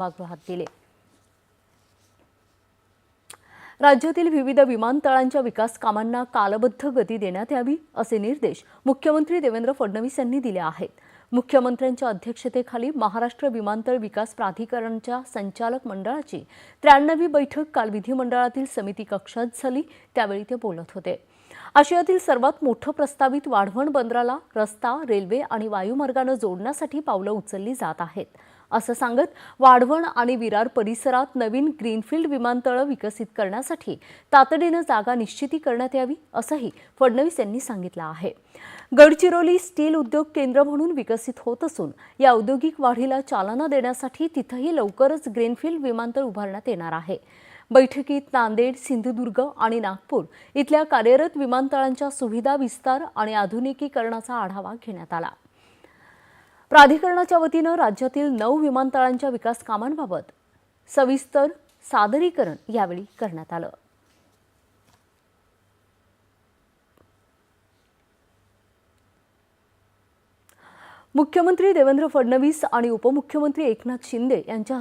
सभागृहात दिले। राज्यातील विविध विमानतळांच्या विकास कामांना कालबद्ध गती देण्यात यावी असे निर्देश मुख्यमंत्री देवेंद्र फडणवीस यांनी दिले आहेत। मुख्यमंत्र्यांच्या अध्यक्षतेखाली महाराष्ट्र विमानतळ विकास प्राधिकरणच्या संचालक मंडळाची 93वी बैठक काल विधिमंडळातील समिती कक्षात झाली, त्यावेळी ते बोलत होते। आशियातील सर्वात मोठं प्रस्तावित वाढवण बंदराला रस्ता, रेल्वे आणि वायुमार्गाने जोडण्यासाठी पावलं उचलली जात आहेत असं सांगत वाढवण आणि विरार परिसरात नवीन ग्रीनफील्ड विमानतळ विकसित करण्यासाठी तातडीने जागा निश्चिती करण्यात यावी असंही फडणवीस यांनी सांगितलं आहे। गडचिरोली स्टील उद्योग केंद्र म्हणून विकसित होत असून या औद्योगिक वाढीला चालना देण्यासाठी तिथेही लवकरच ग्रीनफील्ड विमानतळ उभारण्यात येणार आहे। बैठकीत नांदेड, सिंधुदुर्ग आणि नागपूर इथल्या कार्यरत विमानतळांच्या सुविधा विस्तार आणि आधुनिकीकरणाचा आढावा घेण्यात आला। प्राधिकरणाच्या वतीनं राज्यातील 9 विमानतळांच्या विकास कामांबाबत सविस्तर सादरीकरण यावेळी करण्यात आलं। मुख्यमंत्री देवेंद्र फडणवीस आणि उपमुख्यमंत्री एकनाथ शिंदे यांच्या